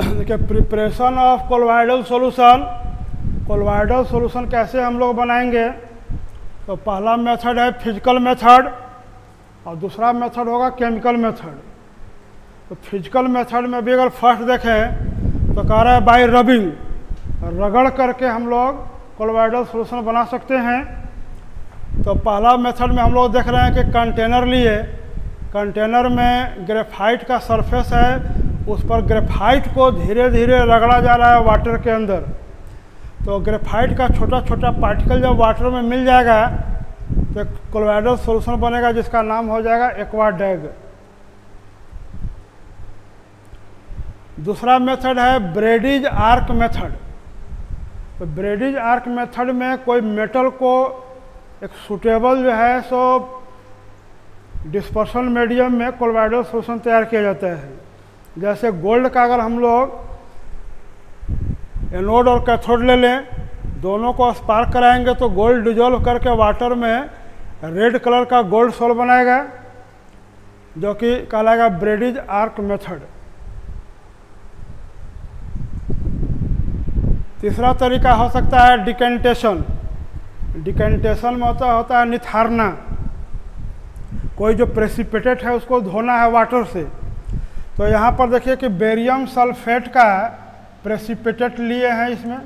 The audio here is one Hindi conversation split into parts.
देखिए preparation of colloidal solution. Colloidal solution कैसे हम लोग बनाएंगे? तो पहला मेथड है फिजिकल मेथड और दूसरा मेथड होगा केमिकल मेथड। तो फिजिकल मेथड में भी अगर फर्स्ट देखें तो कह रहा है बाय रबिंग, रगड़ करके हम लोग कोलोइडल सॉल्यूशन बना सकते हैं। तो पहला मेथड में हम लोग देख रहे हैं कि कंटेनर लिए, कंटेनर में ग्रेफाइट का सरफेस है, उस पर ग्रेफाइट को धीरे धीरे रगड़ा जा रहा है वाटर के अंदर। तो ग्रेफाइट का छोटा छोटा पार्टिकल जब वाटर में मिल जाएगा तो एक कोलोइडल सॉल्यूशन बनेगा जिसका नाम हो जाएगा एक्वा डैग। दूसरा मेथड है ब्रेडिज आर्क मेथड। तो ब्रेडिज आर्क मेथड में कोई मेटल को एक सूटेबल जो है सो डिस्पर्शन मीडियम में कोलोइडल सॉल्यूशन तैयार किया जाता है। जैसे गोल्ड का अगर हम लोग एनोड और कैथोड ले लें, दोनों को स्पार्क कराएंगे तो गोल्ड डिजोल्व करके वाटर में रेड कलर का गोल्ड सोल बनाएगा, जो कि कहलाएगा ब्रेडिज आर्क मेथड। तीसरा तरीका हो सकता है डिकेंटेशन। डिकेंटेशन में होता है निथारना। कोई जो प्रेसिपिटेट है उसको धोना है वाटर से। तो यहाँ पर देखिए कि बेरियम सल्फेट का प्रेसिपिटेट लिए हैं। इसमें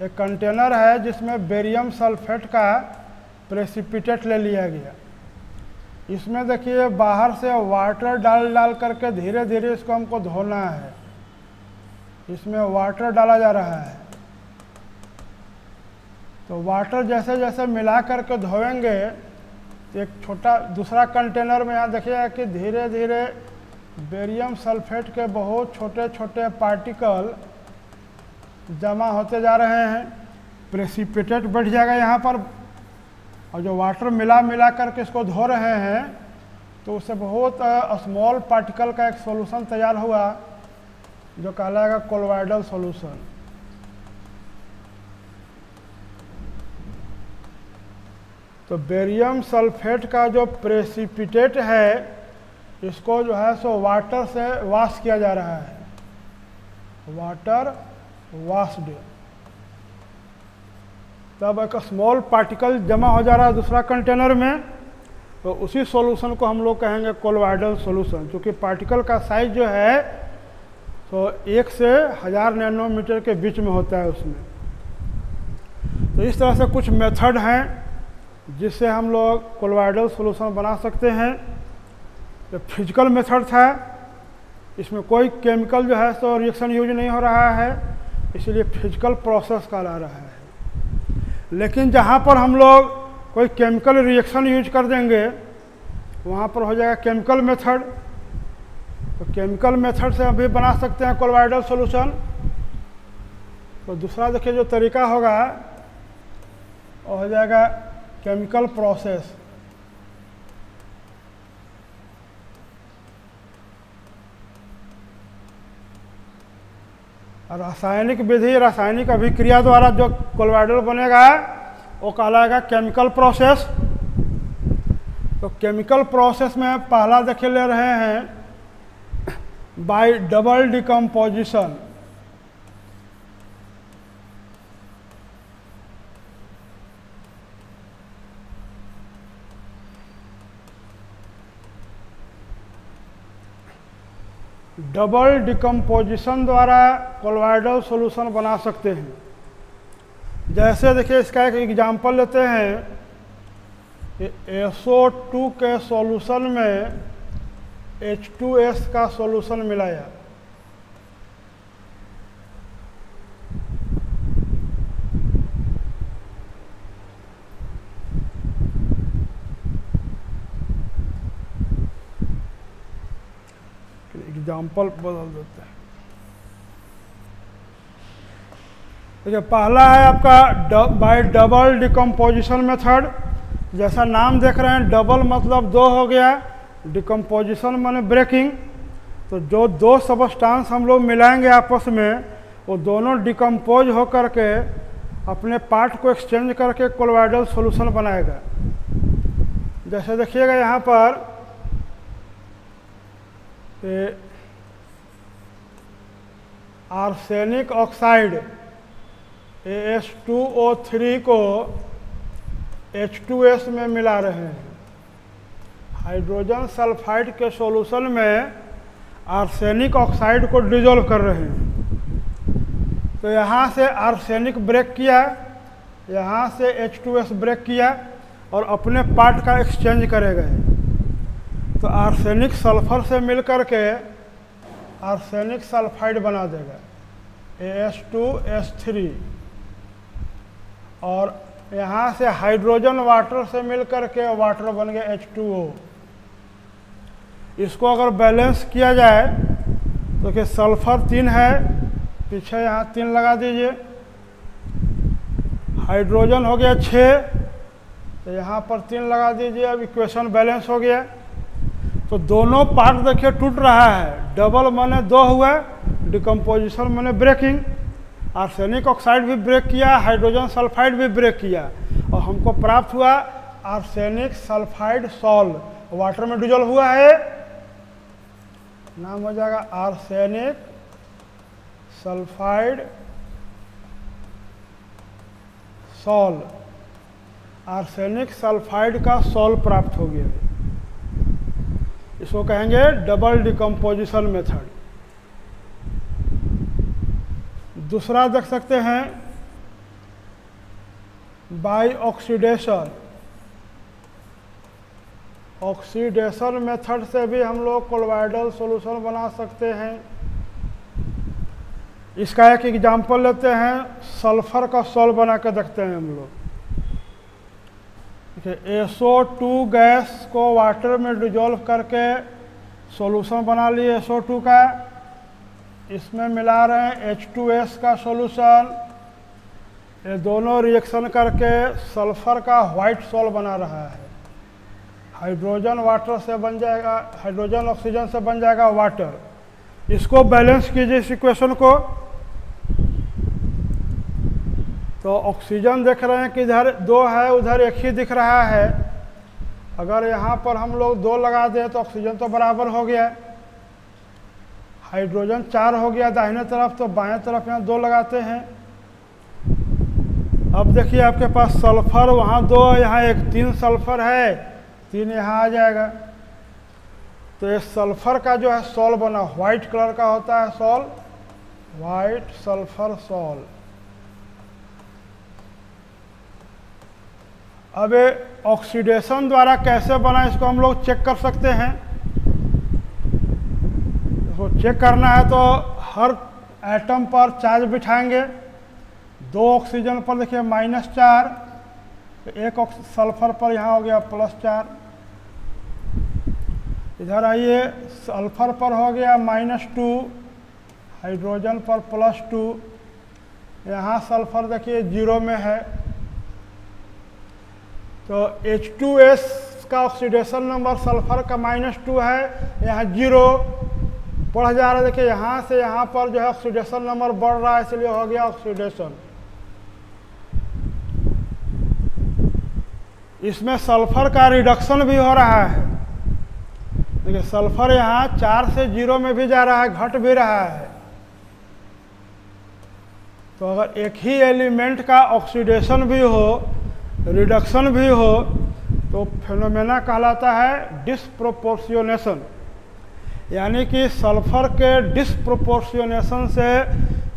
एक कंटेनर है जिसमें बेरियम सल्फेट का प्रेसिपिटेट ले लिया गया। इसमें देखिए बाहर से वाटर डाल करके धीरे धीरे इसको हमको धोना है। इसमें वाटर डाला जा रहा है। तो वाटर जैसे जैसे मिला करके धोएंगे, एक छोटा दूसरा कंटेनर में यहाँ देखिएगा कि धीरे धीरे बेरियम सल्फेट के बहुत छोटे छोटे पार्टिकल जमा होते जा रहे हैं। प्रेसिपिटेट बढ़ जाएगा यहाँ पर, और जो वाटर मिला करके इसको धो रहे हैं तो उससे बहुत स्मॉल पार्टिकल का एक सॉल्यूशन तैयार हुआ जो कहलाएगा कोलोइडल सॉल्यूशन। तो बेरियम सल्फेट का जो प्रेसिपिटेट है इसको जो है सो वाटर से वॉश किया जा रहा है, वाटर वॉश्ड। तब एक स्मॉल पार्टिकल जमा हो जा रहा है दूसरा कंटेनर में, तो उसी सॉल्यूशन को हम लोग कहेंगे कोलोइडल सॉल्यूशन। क्योंकि पार्टिकल का साइज जो है तो 1 से 1000 नैनोमीटर के बीच में होता है उसमें। तो इस तरह से कुछ मेथड हैं जिससे हम लोग कोलोइडल सॉल्यूशन बना सकते हैं। जो फिजिकल मेथड था इसमें कोई केमिकल जो है तो रिएक्शन यूज नहीं हो रहा है, इसलिए फिजिकल प्रोसेस कहला रहा है। लेकिन जहाँ पर हम लोग कोई केमिकल रिएक्शन यूज कर देंगे वहाँ पर हो जाएगा केमिकल मेथड। तो केमिकल मेथड से हम भी बना सकते हैं कोलोइडल सॉल्यूशन। तो दूसरा देखिए जो तरीका होगा वो हो जाएगा केमिकल प्रोसेस। रासायनिक विधि, रासायनिक अभिक्रिया द्वारा जो कोलोइडल बनेगा वो कहलाएगा केमिकल प्रोसेस। तो केमिकल प्रोसेस में पहला देखिए ले रहे हैं bye double decomposition. Double decomposition द्वारा कोलोइडल सॉल्यूशन बना सकते हैं। जैसे देखिए इसका एक एग्जांपल लेते हैं, SO2 के सॉल्यूशन में H2S का सॉल्यूशन मिलाया। एग्जाम्पल बदल देते हैं। देखिए पहला है आपका बाय डबल डिकम्पोजिशन मेथड। जैसा नाम देख रहे हैं डबल मतलब 2 हो गया, डिकम्पोजिशन माने ब्रेकिंग। तो जो 2 सबस्टांस हम लोग मिलाएंगे आपस में वो दोनों डिकम्पोज हो करके अपने पार्ट को एक्सचेंज करके कोलोइडल सॉल्यूशन बनाएगा। जैसे देखिएगा यहाँ पर आर्सेनिक ऑक्साइड AS2O3 को H2S में मिला रहे हैं। हाइड्रोजन सल्फाइड के सॉल्यूशन में आर्सेनिक ऑक्साइड को डिजोल्व कर रहे हैं। तो यहाँ से आर्सेनिक ब्रेक किया, यहाँ से H2S ब्रेक किया और अपने पार्ट का एक्सचेंज करे गए। तो आर्सेनिक सल्फर से मिलकर के आर्सेनिक सल्फाइड बना देगा AS2S3, और यहाँ से हाइड्रोजन वाटर से मिलकर के वाटर बन गया H2O। इसको अगर बैलेंस किया जाए तो कि सल्फर 3 है, पीछे यहाँ 3 लगा दीजिए, हाइड्रोजन हो गया 6, तो यहाँ पर 3 लगा दीजिए। अब इक्वेशन बैलेंस हो गया। तो दोनों पार्ट देखिए टूट रहा है, डबल माने 2 हुआ, डिकम्पोजिशन माने ब्रेकिंग। आर्सेनिक ऑक्साइड भी ब्रेक किया, हाइड्रोजन सल्फाइड भी ब्रेक किया, और हमको प्राप्त हुआ आर्सेनिक सल्फाइड सॉल्ट, वाटर में डिजोल्व हुआ है, नाम हो जाएगा arsenic sulphide sol. Arsenic sulphide का सॉल प्राप्त हो गया। इसको कहेंगे डबल डिकम्पोजिशन मेथड। दूसरा देख सकते हैं बाय ऑक्सीडेशन। ऑक्सीडेशन मेथड से भी हम लोग कोलोइडल सॉल्यूशन बना सकते हैं। इसका एक एग्जांपल लेते हैं, सल्फर का सॉल्व बना के देखते हैं हम लोग। देखिए SO2 गैस को वाटर में डिजोल्व करके सॉल्यूशन बना लिए SO2 का, इसमें मिला रहे हैं H2S का सॉल्यूशन। ये दोनों रिएक्शन करके सल्फर का व्हाइट सॉल्ट बना रहा है। हाइड्रोजन वाटर से बन जाएगा, हाइड्रोजन ऑक्सीजन से बन जाएगा वाटर। इसको बैलेंस कीजिए इस इक्वेशन को। तो ऑक्सीजन देख रहे हैं कि इधर 2 है, उधर 1 ही दिख रहा है। अगर यहाँ पर हम लोग 2 लगा दें तो ऑक्सीजन तो बराबर हो गया। हाइड्रोजन 4 हो गया दाहिने तरफ, तो बाएं तरफ यहाँ 2 लगाते हैं। अब देखिए आपके पास सल्फर वहाँ 2, यहाँ 1, 3 सल्फर है, 3 यहाँ आ जाएगा। तो ये सल्फर का जो है सॉल बना, व्हाइट कलर का होता है सॉल, व्हाइट सल्फर सॉल। अब ऑक्सीडेशन द्वारा कैसे बना इसको हम लोग चेक कर सकते हैं। इसको चेक करना है तो हर एटम पर चार्ज बिठाएंगे। 2 ऑक्सीजन पर देखिए -4, 1 सल्फर पर यहाँ हो गया +4। इधर आइए, सल्फर पर हो गया -2, हाइड्रोजन पर +2, यहाँ सल्फर देखिए 0 में है। तो H2S का ऑक्सीडेशन नंबर सल्फर का -2 है, यहाँ 0 बढ़ जा रहा है। देखिए यहाँ से यहाँ पर जो है ऑक्सीडेशन नंबर बढ़ रहा है, इसलिए हो गया ऑक्सीडेशन। इसमें सल्फर का रिडक्शन भी हो रहा है। देखिए सल्फर यहाँ 4 से 0 में भी जा रहा है, घट भी रहा है। तो अगर एक ही एलिमेंट का ऑक्सीडेशन भी हो, रिडक्शन भी हो, तो फेनोमेना कहलाता है डिस्प्रोपोर्शियोनेशन। यानी कि सल्फर के डिस्प्रोपोर्शियोनेशन से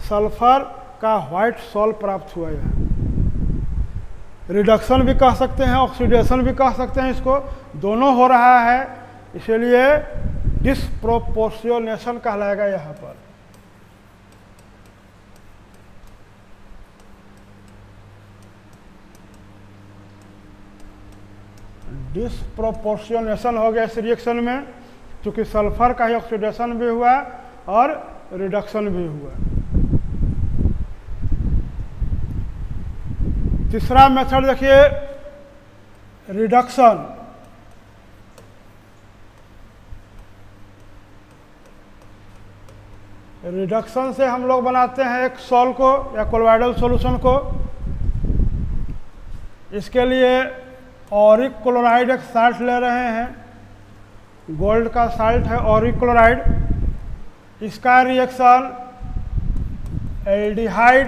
सल्फर का व्हाइट सॉल्ट प्राप्त हुआ है। रिडक्शन भी कह सकते हैं, ऑक्सीडेशन भी कह सकते हैं, इसको दोनों हो रहा है, इसलिए डिस्प्रोपोर्शियोनेशन कहलाएगा यहाँ पर। डिस्प्रोपोर्शियोनेशन हो गया इस रिएक्शन में, क्योंकि सल्फर का ही ऑक्सीडेशन भी हुआ और रिडक्शन भी हुआ। तीसरा मेथड देखिए रिडक्शन। रिडक्शन से हम लोग बनाते हैं एक सॉल्ट को या कोलोइडल सॉल्यूशन को। इसके लिए ऑरिक क्लोराइड एक साल्ट ले रहे हैं, गोल्ड का साल्ट है ऑरिक क्लोराइड। इसका रिएक्शन एल्डिहाइड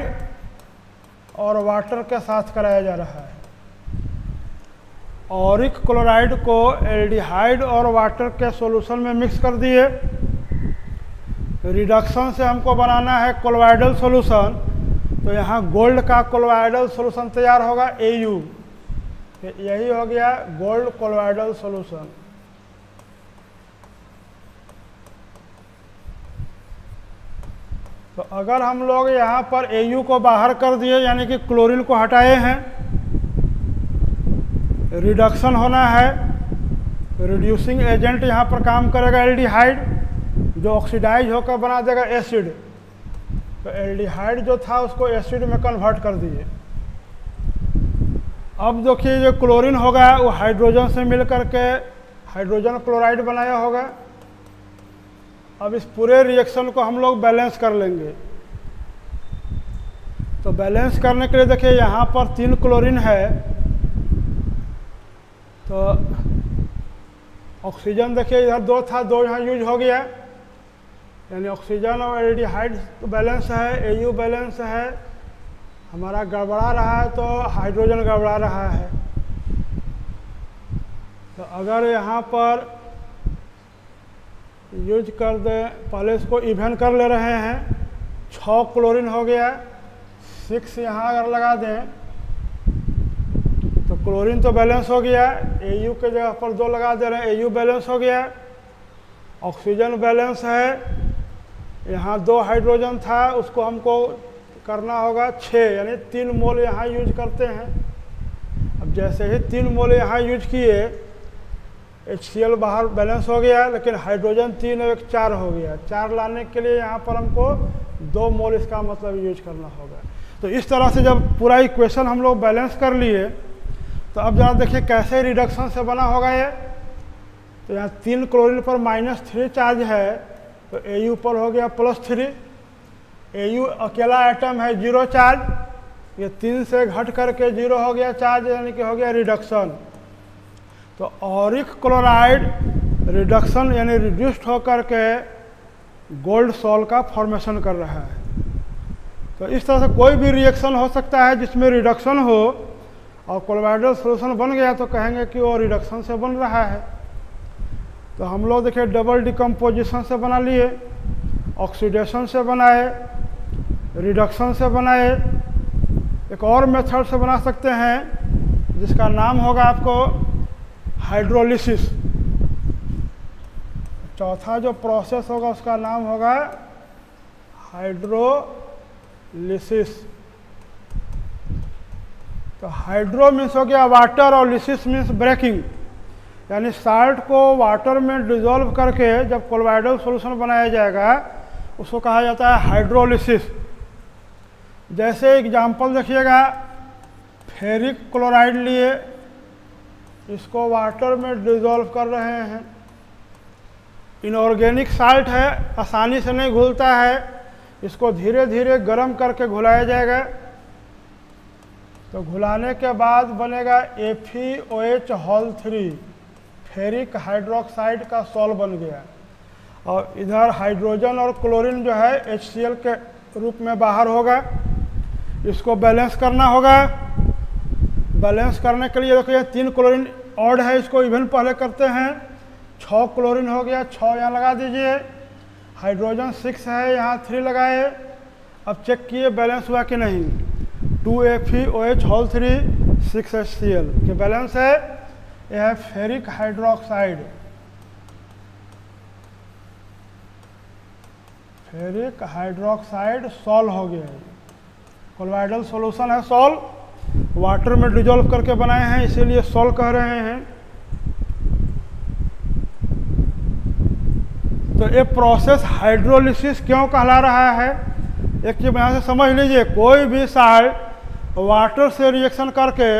और वाटर के साथ कराया जा रहा है। ऑरिक क्लोराइड को एल्डिहाइड और वाटर के सॉल्यूशन में मिक्स कर दिए। रिडक्शन से हमको बनाना है कोलोइडल सॉल्यूशन, तो यहाँ गोल्ड का कोलोइडल सॉल्यूशन तैयार होगा Au। यही हो गया गोल्ड कोलोइडल सॉल्यूशन। तो अगर हम लोग यहाँ पर Au को बाहर कर दिए, यानी कि क्लोरीन को हटाए हैं, रिडक्शन होना है, रिड्यूसिंग एजेंट यहाँ पर काम करेगा एल्डिहाइड, जो ऑक्सीडाइज होकर बना देगा एसिड। तो एल्डिहाइड जो था उसको एसिड में कन्वर्ट कर दिए। अब देखिए जो क्लोरीन होगा वो हाइड्रोजन से मिल करके हाइड्रोजन क्लोराइड बनाया होगा। अब इस पूरे रिएक्शन को हम लोग बैलेंस कर लेंगे। तो बैलेंस करने के लिए देखिए यहाँ पर 3 क्लोरीन है, तो ऑक्सीजन देखिए इधर 2 था, 2 यहाँ यूज हो गया, यानी ऑक्सीजन और एल्डिहाइड बैलेंस है, Au बैलेंस है। हमारा गड़बड़ा रहा है तो हाइड्रोजन गड़बड़ा रहा है। तो अगर यहाँ पर यूज कर दें, पहले इसको इवन कर ले रहे हैं, 6 क्लोरीन हो गया, 6 यहाँ अगर लगा दें तो क्लोरीन तो बैलेंस हो गया। Au के जगह पर 2 लगा दे रहे हैं, Au बैलेंस हो गया। ऑक्सीजन बैलेंस है, यहाँ 2 हाइड्रोजन था, उसको हमको करना होगा 6, यानी 3 मोल यहाँ यूज करते हैं। अब जैसे ही 3 मोल यहाँ यूज किए, HCl बाहर बैलेंस हो गया, लेकिन हाइड्रोजन 3 और 1 4 हो गया। 4 लाने के लिए यहाँ पर हमको 2 मोल इसका मतलब यूज करना होगा। तो इस तरह से जब पूरा इक्वेशन हम लोग बैलेंस कर लिए, तो अब जरा देखिए कैसे रिडक्शन से बना होगा ये। तो यहाँ 3 क्लोरीन पर -3 चार्ज है, तो Au पर हो गया +3। Au अकेला आइटम है 0 चार्ज, ये 3 से घट करके 0 हो गया चार्ज, यानी कि हो गया रिडक्शन। तो ऑरिक क्लोराइड रिडक्शन यानी रिड्यूस्ड होकर के गोल्ड सॉल्ट का फॉर्मेशन कर रहा है। तो इस तरह से कोई भी रिएक्शन हो सकता है जिसमें रिडक्शन हो और कोलोइडल सॉल्यूशन बन गया, तो कहेंगे कि वो रिडक्शन से बन रहा है। तो हम लोग देखिए डबल डिकम्पोजिशन से बना लिए, ऑक्सीडेशन से बनाए, रिडक्शन से बनाए। एक और मेथड से बना सकते हैं जिसका नाम होगा आपको हाइड्रोलिसिस। चौथा जो प्रोसेस होगा उसका नाम होगा हाइड्रोलिसिस। तो हाइड्रो मीन्स हो गया वाटर और लिसिस मीन्स ब्रेकिंग, यानी साल्ट को वाटर में डिजोल्व करके जब कोलोइडल सॉल्यूशन बनाया जाएगा उसको कहा जाता है हाइड्रोलिसिस। जैसे एग्जांपल देखिएगा, फेरिक क्लोराइड लिए, इसको वाटर में डिजोल्व कर रहे हैं। इनऑर्गेनिक साल्ट है, आसानी से नहीं घुलता है, इसको धीरे धीरे गर्म करके घुलाया जाएगा। तो घुलाने के बाद बनेगा FeOH3, फेरिक हाइड्रोक्साइड का सॉल्ट बन गया। और इधर हाइड्रोजन और क्लोरीन जो है HCl के रूप में बाहर होगा। इसको बैलेंस करना होगा। बैलेंस करने के लिए देखिए 3 क्लोरीन ऑड है, इसको इवन पहले करते हैं। 6 क्लोरीन हो गया, 6 यहाँ लगा दीजिए। हाइड्रोजन 6 है, यहाँ 3 लगाए। अब चेक किए बैलेंस हुआ कि नहीं। 2FeOH3 6HCl के बैलेंस है। यह है ferric hydroxide, ferric hydroxide solve हो गया है। कोलोइडल सॉल्यूशन है सॉल्व, वाटर में डिजोल्व करके बनाए हैं, इसीलिए सॉल्व कह रहे हैं। तो ये प्रोसेस हाइड्रोलिसिस क्यों कहला रहा है, एक चीज यहाँ से समझ लीजिए। कोई भी साल्ट वाटर से रिएक्शन करके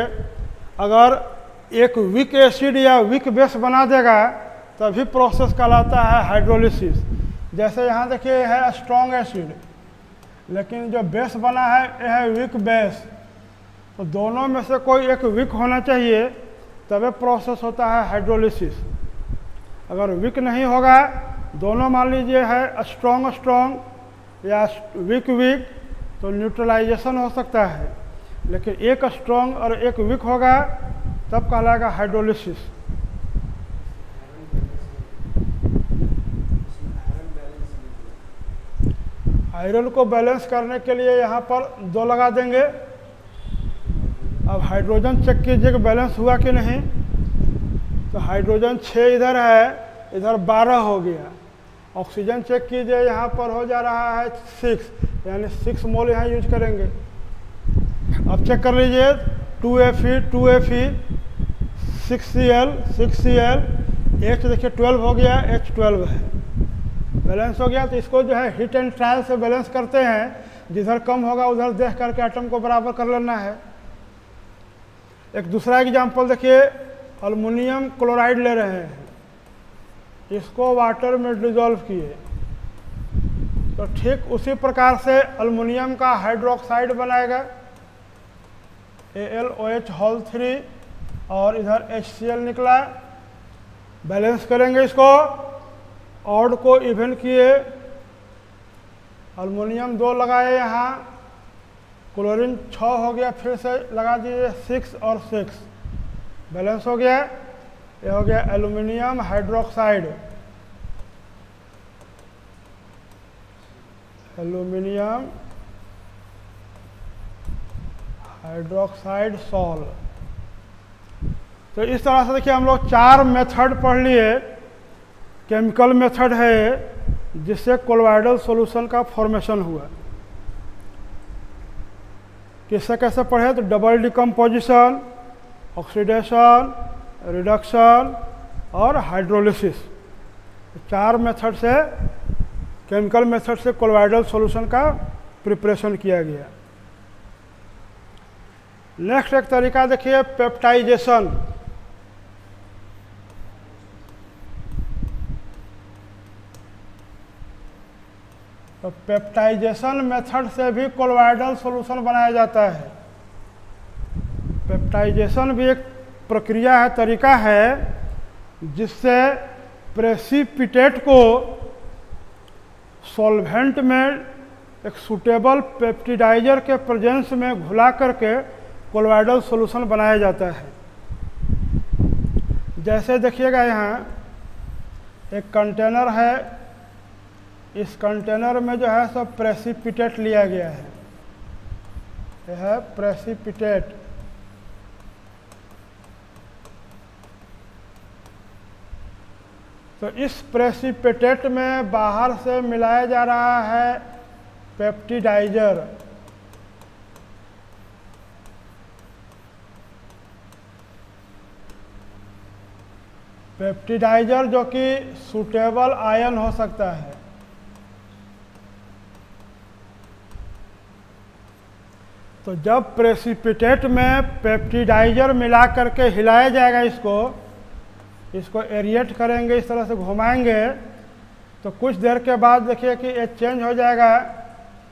अगर एक वीक एसिड या वीक बेस बना देगा तभी प्रोसेस कहलाता है हाइड्रोलिसिस। जैसे यहाँ देखिए है स्ट्रॉन्ग एसिड, लेकिन जो बेस बना है यह है वीक बेस। तो दोनों में से कोई एक वीक होना चाहिए, तभी प्रोसेस होता है हाइड्रोलिसिस। अगर वीक नहीं होगा, दोनों मान लीजिए है स्ट्रॉन्ग स्ट्रॉन्ग या वीक वीक, तो न्यूट्रलाइजेशन हो सकता है, लेकिन एक स्ट्रॉन्ग और एक वीक होगा तब कहलाएगा हाइड्रोलिसिस। आयरन को बैलेंस करने के लिए यहाँ पर 2 लगा देंगे। अब हाइड्रोजन चेक कीजिए कि बैलेंस हुआ कि नहीं। तो हाइड्रोजन 6 इधर है, इधर 12 हो गया। ऑक्सीजन चेक कीजिए, यहाँ पर हो जा रहा है 6, यानी 6 मोल यहाँ यूज करेंगे। अब चेक कर लीजिए 2Fe 2Fe 6Cl 6Cl, H देखिए 12 हो गया, H12 है, बैलेंस हो गया। तो इसको जो है हिट एंड ट्रायल से बैलेंस करते हैं, जिधर कम होगा उधर देख करके एटम को बराबर कर लेना है। एक दूसरा एग्जांपल देखिए, अल्युमिनियम क्लोराइड ले रहे हैं, इसको वाटर में डिजोल्व किए, तो ठीक उसी प्रकार से अल्युमिनियम का हाइड्रोक्साइड बनाएगा AlOH3 और इधर HCl निकला। बैलेंस करेंगे इसको, ऑड को इवन किए, अल्युमिनियम 2 लगाए, यहाँ क्लोरीन 6 हो गया, फिर से लगा दीजिए 6 और 6, बैलेंस हो गया। ये हो गया aluminium hydroxide, aluminium hydroxide sol. तो इस तरह से देखिए हम लोग 4 मेथड पढ़ लिए। केमिकल मेथड है जिससे कोलोइडल सॉल्यूशन का फॉर्मेशन हुआ। किससे कैसे पढ़े, तो डबल डिकम्पोजिशन, ऑक्सीडेशन, रिडक्शन और हाइड्रोलिसिस, 4 मेथड से, केमिकल मेथड से कोलोइडल सॉल्यूशन का प्रिपरेशन किया गया। नेक्स्ट एक तरीका देखिए पेप्टाइजेशन। तो पेप्टाइजेशन मेथड से भी कोलोइडल सॉल्यूशन बनाया जाता है। पेप्टाइजेशन भी एक प्रक्रिया है, तरीका है, जिससे प्रेसिपिटेट को सॉल्वेंट में एक सूटेबल पेप्टिडाइजर के प्रेजेंस में घुला करके कोलोइडल सॉल्यूशन बनाया जाता है। जैसे देखिएगा यहाँ एक कंटेनर है, इस कंटेनर में जो है सब प्रेसिपिटेट लिया गया है, यह है प्रेसिपिटेट। तो इस प्रेसिपिटेट में बाहर से मिलाया जा रहा है पेप्टिडाइजर। पेप्टिडाइजर जो कि सूटेबल आयन हो सकता है। तो जब प्रेसिपिटेट में पेप्टिडाइजर मिला करके हिलाया जाएगा, इसको एरिएट करेंगे, इस तरह से घुमाएंगे, तो कुछ देर के बाद देखिए कि ये चेंज हो जाएगा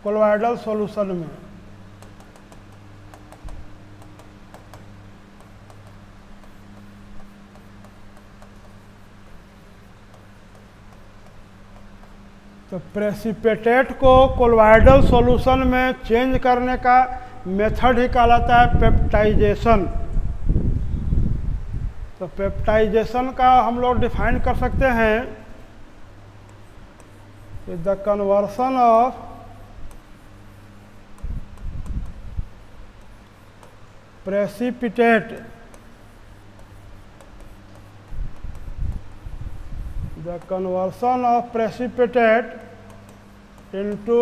कोलोइडल सॉल्यूशन में। तो प्रेसिपिटेट को कोलोइडल सॉल्यूशन में चेंज करने का मेथड ही कहलाता है पेप्टाइजेशन। तो पेप्टाइजेशन का हम लोग डिफाइन कर सकते हैं कि the conversion of precipitate into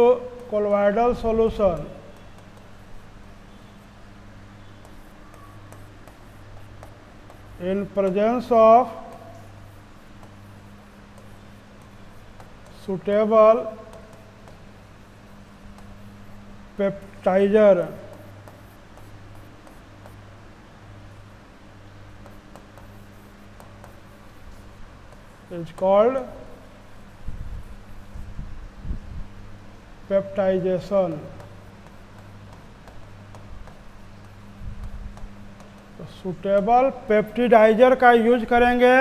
colloidal solution in presence of suitable peptidizer is called peptization. तो सूटेबल पेप्टिडाइजर का यूज करेंगे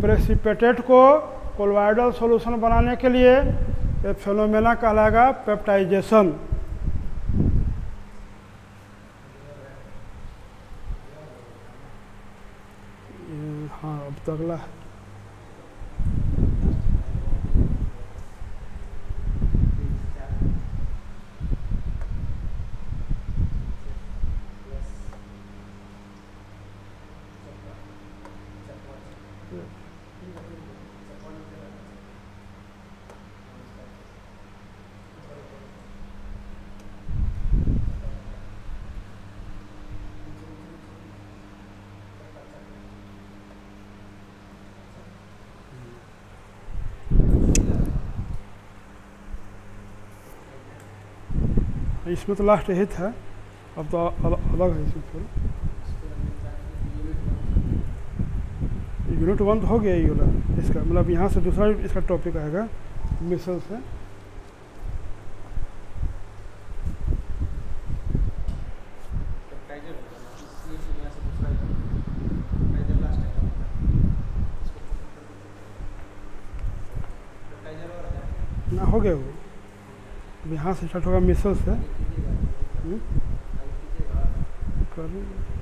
प्रेसिपिटेट को कोलोइडल सॉल्यूशन बनाने के लिए। ये फेनोमेना कहलाएगा पेप्टाइजेशन। हाँ अब तो अगला है। इसमें तो लास्ट यही था, अब तो अलग है इसमें थोड़ा। यूनिट 1 तो हो गया ये वाला इसका, मतलब यहाँ से दूसरा इसका टॉपिक आएगा मिसल से। ना हो गया वो, अब यहाँ से स्टार्ट होगा मिसल से। करें